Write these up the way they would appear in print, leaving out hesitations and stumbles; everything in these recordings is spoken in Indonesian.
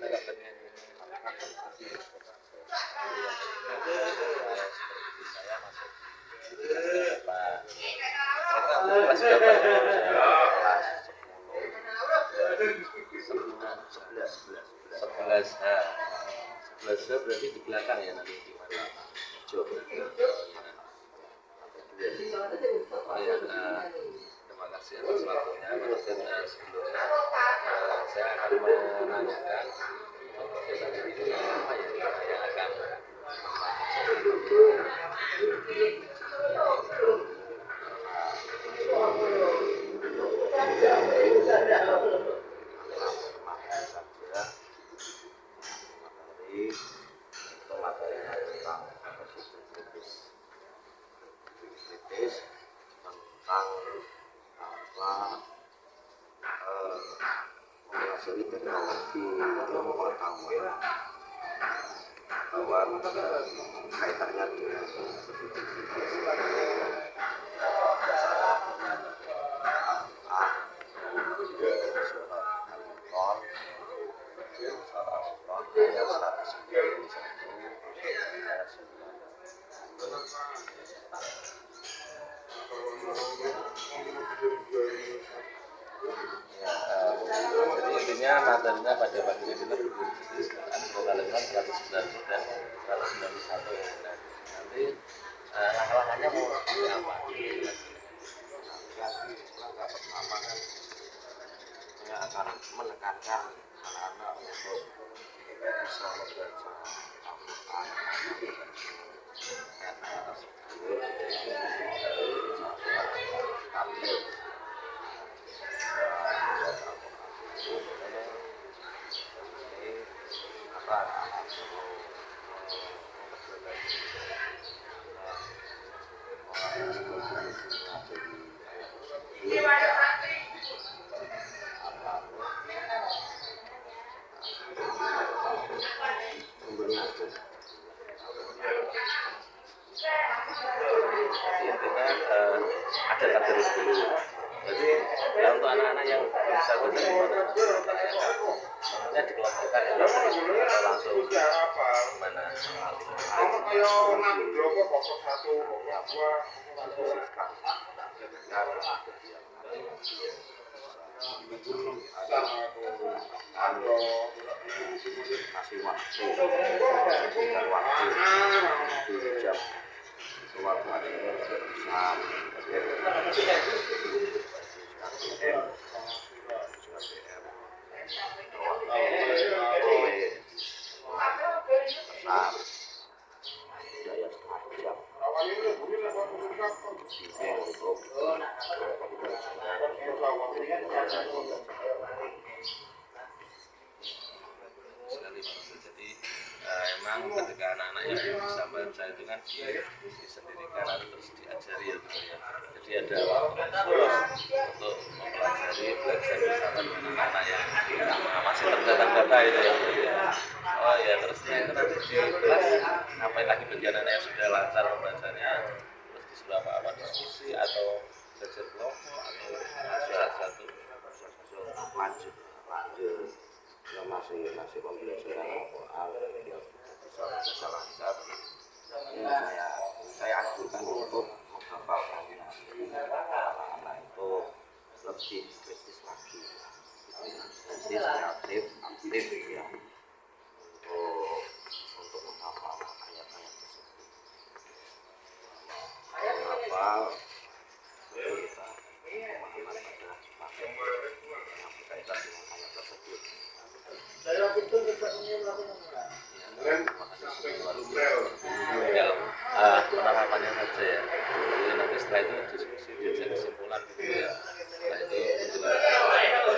gimana kabarnya? Seperti saya masuk Pak. Kelas berapa ya? Kelas 11 H. 11 H berarti di belakang ya nanti di mana? Coba. Oh ya, terima kasih atas waktunya. Sebelumnya saya akan menanyakan kegiatan ini apa ya? Saya akan menguasai teknologi ilmu pengetahuan bahwa kaitannya dengan jadi intinya materinya pada pagi ini berkali-kali 190 dan 191 ya. Nanti langkah-langkahnya mau seperti apa? Langkah pertama kan saya akan menekankan anak-anak untuk bisa membaca Al-Quran ada kader dulu. Jadi untuk anak-anak yang bisa baca di mana, namanya dikelompokkan ya langsung mana kasih waktu jam waktu ada emang ketika anak-anak yang bisa baca itu kan disendirikan atau terus diajari ya gitu ya. Jadi ada waktu khusus untuk mempelajari belajar bersama dengan anak-anak yang masih tertata-tata itu ya. Oh ya, terusnya itu nanti di kelas ngapain lagi bagi anak-anak yang sudah lancar membacanya, terus disuruh apa-apa diskusi atau belajar kelompok atau satu lanjut yang masih pembelajaran Al-Quran yang bisa lancar. Saya anjurkan untuk menghafalkan anak-anak itu lebih kritis lagi, aktif ya untuk menghafal ayat-ayat tersebut. Menghafal kita pemahaman pada materi yang berkaitan dengan ayat tersebut. Penerapannya saja ya. Jadi nanti setelah itu diskusi biasa kesimpulan gitu ya. Setelah itu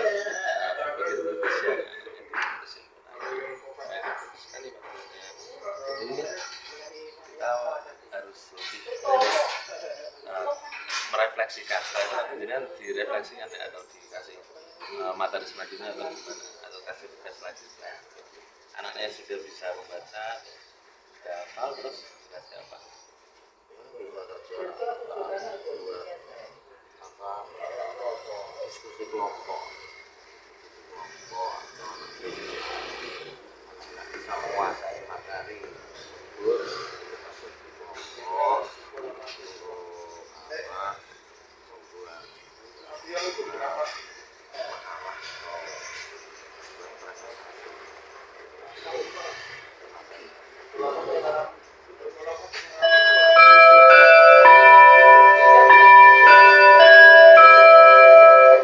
begitu bisa kesimpulan. Sekali maksudnya. Jadi kita harus lebih merefleksikan. Kemudian direfleksikan atau dikasih materi selanjutnya atau gimana? Atau kasih tugas selanjutnya. Anaknya sudah bisa membaca, sudah hafal, terus dikasih apa? Diskusi kelompok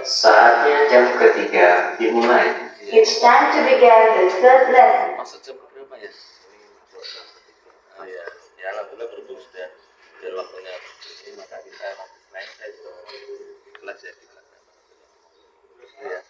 Saatnya jam ketiga dimulai. It's time to begin the third lesson. Masuk jam berapa ya? Oh ya, ya alhamdulillah berhubung sudah waktunya ini, maka kita nanti selain saya juga kelas ya kita. Ya,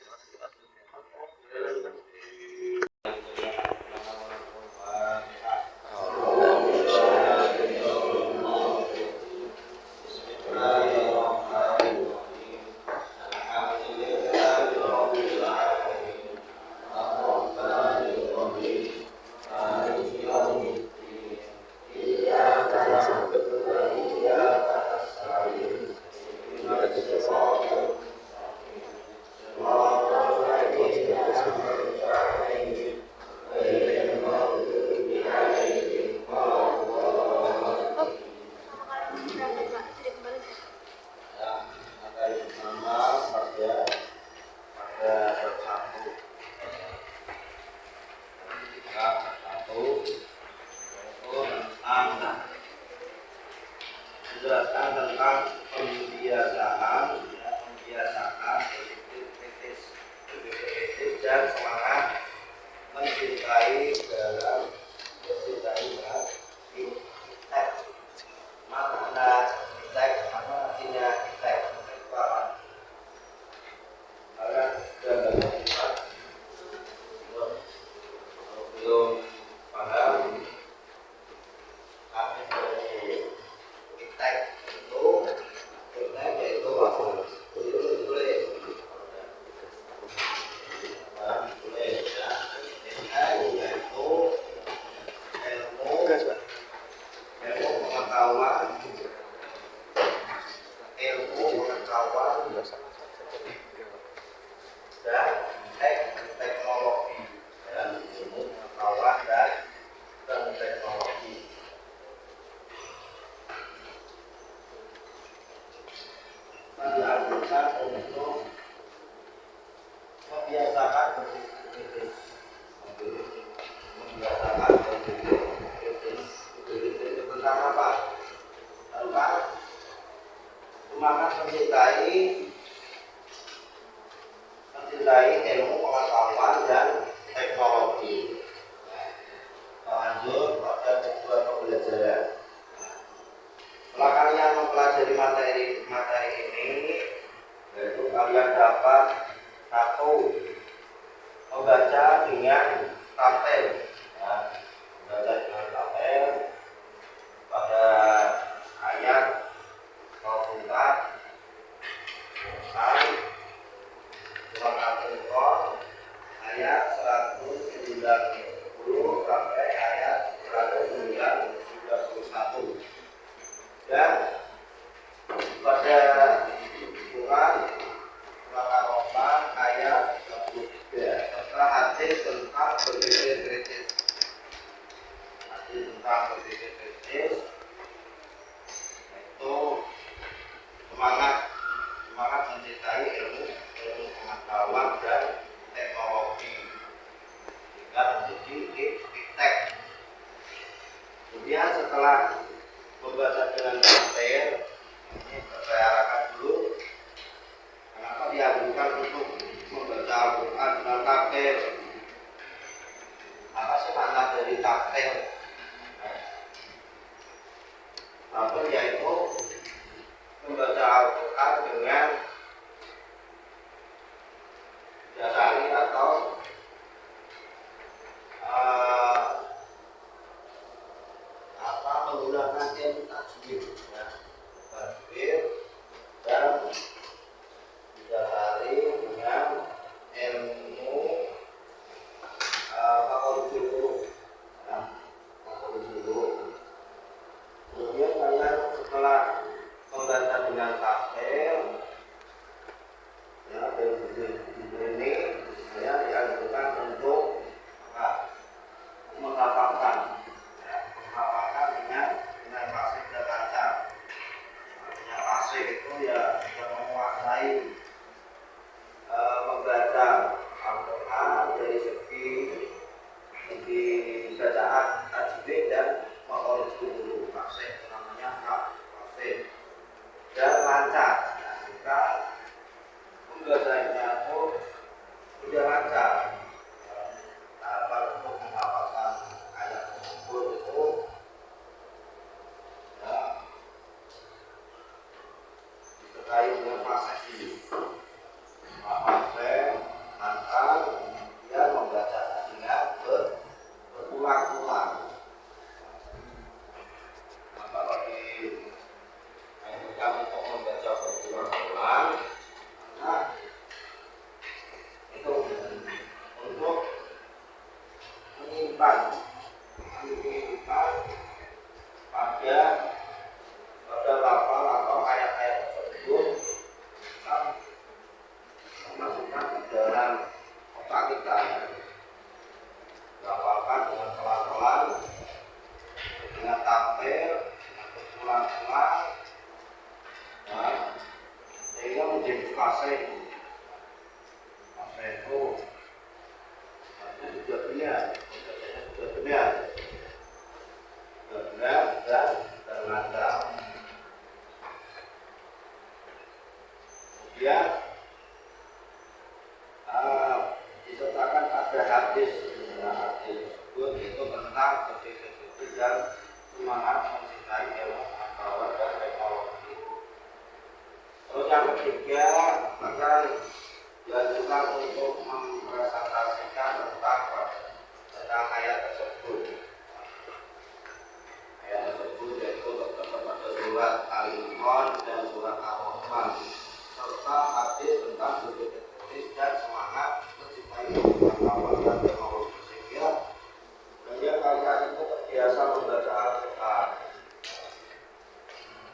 menjelaskan tentang pembiasaan kritis dan semangat mencintai dalam teks. Makna teks, apa artinya teks? Karena gambarnya sifat belum paham apa itu teks yaitu tulis. Pengetahuan dan teknologi, dan ilmu pengetahuan dan teknologi. Dianjurkan untuk membiasakan berpikir kritis, tentang apa? Tentang semangat mencintai ilmu pengetahuan dan teknologi. Lanjut pada tujuan pembelajaran. Setelah kalian mempelajari materi ini, yaitu kalian dapat satu, membaca dengan tabel. Membaca dengan tabel pada ayat 04 surat Al-Imran ayat 190 sampai ayat 191, dan pada surat Al-Rahman ayat 23 serta hadis tentang berpikir kritis. Itu semangat mencintai ilmu pengetahuan dan teknologi sehingga menjadi iptek. Kemudian setelah membaca dengan detail, ini saya arahkan dulu kenapa dianjurkan untuk membaca Al-Quran dengan taktil. Apa sih makna dari taktil? Taktil yaitu membaca Al-Quran dengan dasari atau menggunakan ilmu tajwid, dan didasari dengan ilmu diajukan untuk mempresentasikan tentang ayat tersebut. Ayat tersebut yaitu terdapat pada surat Al-Imran dan surat Ar-Rahman, serta hadis tentang kritis dan semangat mencintai pengetahuan dan teknologi, sehingga kalian itu terbiasa membaca Al-Quran.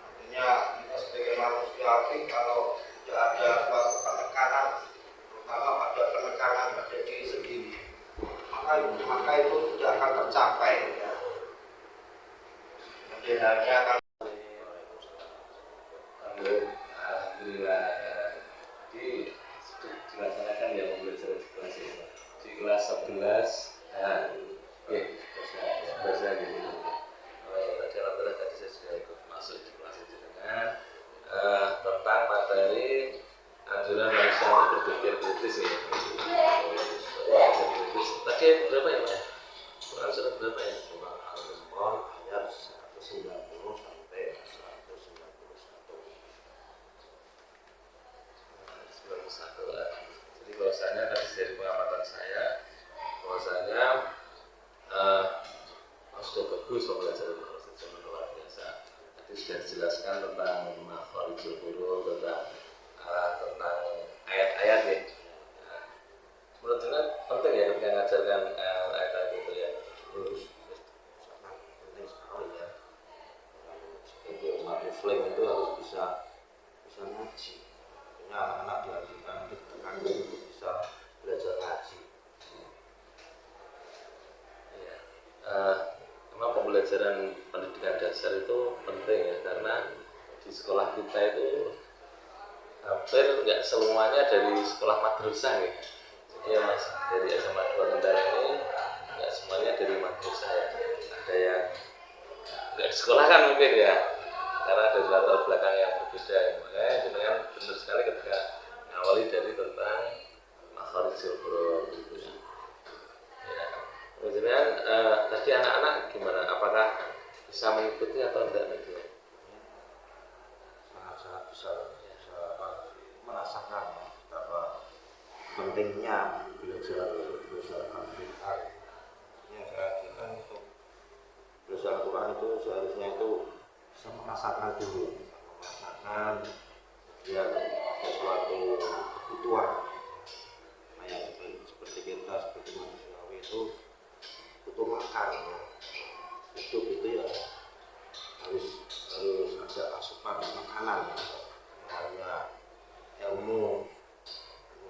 Artinya kita sebagai manusia, kalau tidak ada suatu penekanan, terutama pada penekanan pada diri sendiri, maka itu tidak akan tercapai. Ya. Jadi hanya akan Alhamdulillah. Jadi dilaksanakan ya pembelajaran di kelas ini. Di kelas 11, bahasa gitu. Tadi alhamdulillah tadi saya sudah ikut masuk di kelas itu dengan tentang materi anjuran manusia untuk berpikir kritis ya. Tadi berapa ya Pak? Quran surat berapa ya? Surah Al-Imran ayat 190 sampai 191. Jadi bahwasanya tadi dari pengamatan saya bahwasanya sudah bagus pembelajaran Al-Quran luar biasa. Tadi sudah dijelaskan tentang makharijul huruf, tentang ayat-ayat nih. Menurut saya penting ya ketika mengajarkan ayat-ayat itu ya. Penting sekali ya. Sebagai umat Muslim itu harus bisa ngaji. Artinya anak-anak diajarkan ditekankan untuk bisa belajar ngaji. Ya. Memang pembelajaran pendidikan dasar itu penting ya, karena di sekolah kita itu hampir nggak semuanya dari sekolah madrasah ya. Jadi mas dari SMA 2 Kendal ini nggak semuanya dari madrasah ya. Ada yang nggak di sekolah kan mungkin ya, karena ada latar belakang yang berbeda ya. Makanya dengan benar sekali ketika awali dari tentang makharijul huruf gitu ya. Kemudian tadi anak-anak gimana? Apakah bisa mengikuti atau tidak media? Sangat bisa merasakan betapa pentingnya belajar Al-Quran. Yang saya ajarkan untuk belajar Al-Quran itu seharusnya itu bisa merasakan dulu, biar ada suatu kebutuhan. Kayak seperti kita sebagai manusiawi itu butuh makan, ya. Hidup itu ya harus ada asupan makanan, hanya ilmu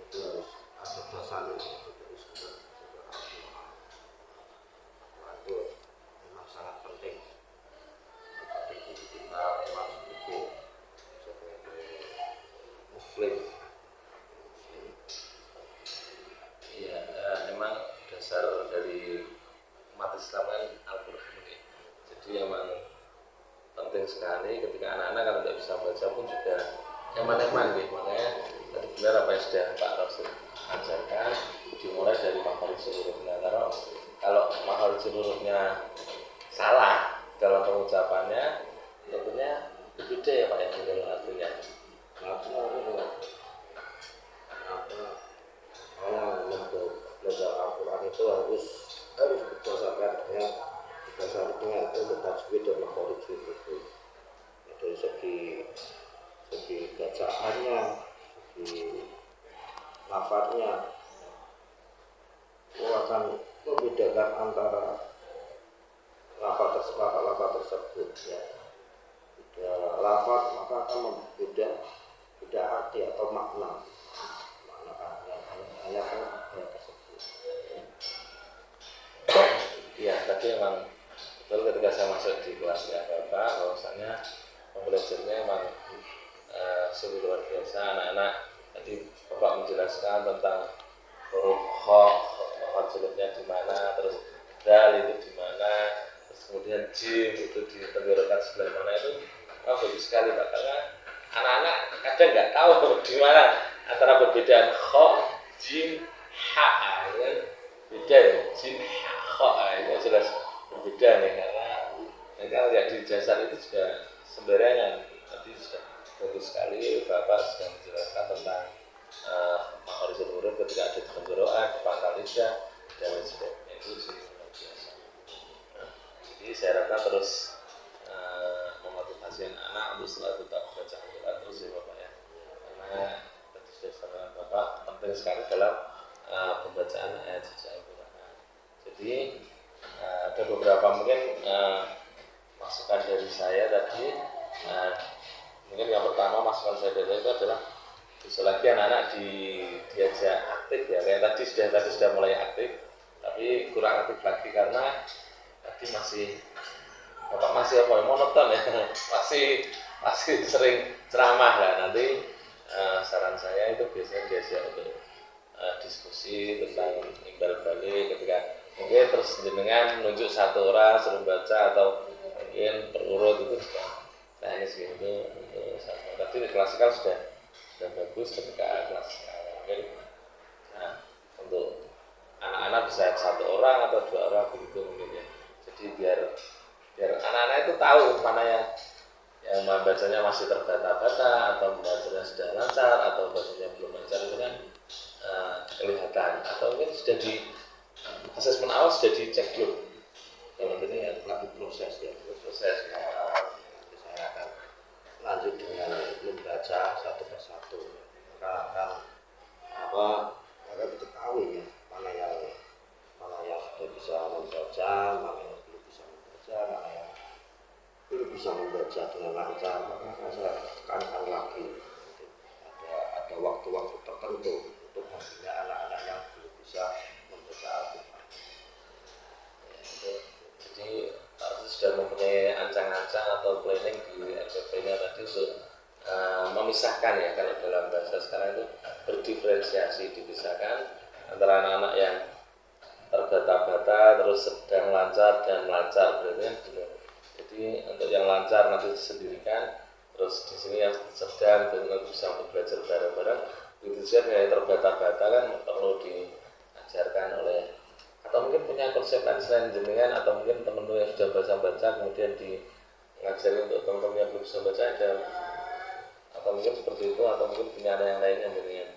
itu harus ada dasarnya dari sumber Al-Quran. Itu memang sangat penting bagi diri kita memang sebagai Muslim. Ya, memang dasar dari umat Islam kan Al-Quran ini. Jadi memang penting sekali ketika anak-anak kalau tidak bisa baca pun juga eman-eman gitu. Makanya tadi benar apa yang sudah Pak Rasul ajarkan, dimulai dari makharijul hurufnya. Kalau makharijul hurufnya salah dalam pengucapannya, tentunya berbeda ya Pak yang dalam artinya. Orang untuk belajar Al-Quran itu harus berdasarkan ilmu tajwid dan makharijul huruf. Dari segi bacaannya, segi lafadznya, akan membedakan antara lafadz tersebut ya. Beda lafadz maka akan beda arti atau makna ayat tersebut. Ya, tadi memang betul ketika saya masuk di kelasnya Bapak, bahwasanya pembelajarannya memang sungguh luar biasa. Anak-anak tadi Bapak menjelaskan tentang huruf hurufnya di mana, terus dal itu di mana, terus kemudian jim itu ditenggorokan sebelah mana, itu bagus sekali Pak, karena anak-anak kadang nggak tahu di mana antara perbedaan kho, jim, ha, kan beda ya, jim, ha, kho, ini jelas berbeda nih, karena kalau lihat di jasad itu juga sembarangan. Tadi sudah bagus sekali Bapak sudah menjelaskan tentang makharijul huruf ketika ada di tenggorokan, di pangkal lidah dan lain sebagainya. Itu sih luar biasa. Nah, jadi saya harapkan terus memotivasi anak untuk selalu tetap baca Al-Quran terus ya Bapak ya, karena tadi sudah disampaikan Bapak penting sekali dalam pembacaan ayat suci Al-Quran. Jadi ada beberapa mungkin masukan dari saya tadi. Mungkin yang pertama masukan saya dari itu adalah selagi anak-anak diajak aktif ya, kayak tadi sudah mulai aktif, tapi kurang aktif lagi karena tadi Bapak masih monoton ya, masih sering ceramah lah. Nanti saran saya itu biasanya diajak untuk diskusi tentang imbal balik, ketika mungkin terus jenengan menunjuk satu orang suruh baca atau mungkin perurut itu teknis gitu. Tadi di klasikal sudah bagus ketika klasikal mungkin. Nah, untuk anak-anak bisa satu orang atau dua orang begitu mungkin ya. Jadi biar anak-anak itu tahu mana yang bacanya masih terbata-bata atau bacanya sudah lancar atau bacanya belum lancar, itu kan kelihatan, atau mungkin sudah di asesmen awal sudah dicek belum. Yang penting ya lagi proses ya. Saya akan lanjut dengan membaca satu persatu, maka akan diketahui ya mana yang sudah bisa membaca, mana yang belum bisa membaca, mana yang belum bisa membaca dengan lancar. Maka saya tekankan lagi ada waktu-waktu tertentu untuk membina anak-anak yang belum bisa membaca Al-Quran. Jadi sudah mempunyai ancang-ancang atau planning di RPP-nya tadi untuk memisahkan ya, kalau dalam bahasa sekarang itu berdiferensiasi, dipisahkan antara anak-anak yang terbata-bata, terus sedang lancar dan lancar, berarti kan gitu. Jadi untuk yang lancar nanti disendirikan, terus di sini yang sedang dan nanti bisa untuk belajar bareng-bareng. Begitu saja yang terbata-bata kan perlu diajarkan oleh, atau mungkin punya konsep lain selain jenengan, atau mungkin teman-teman yang sudah baca kemudian ngajari untuk teman-teman yang belum bisa baca aja, atau mungkin seperti itu, atau mungkin punya ada yang lain yang jenengan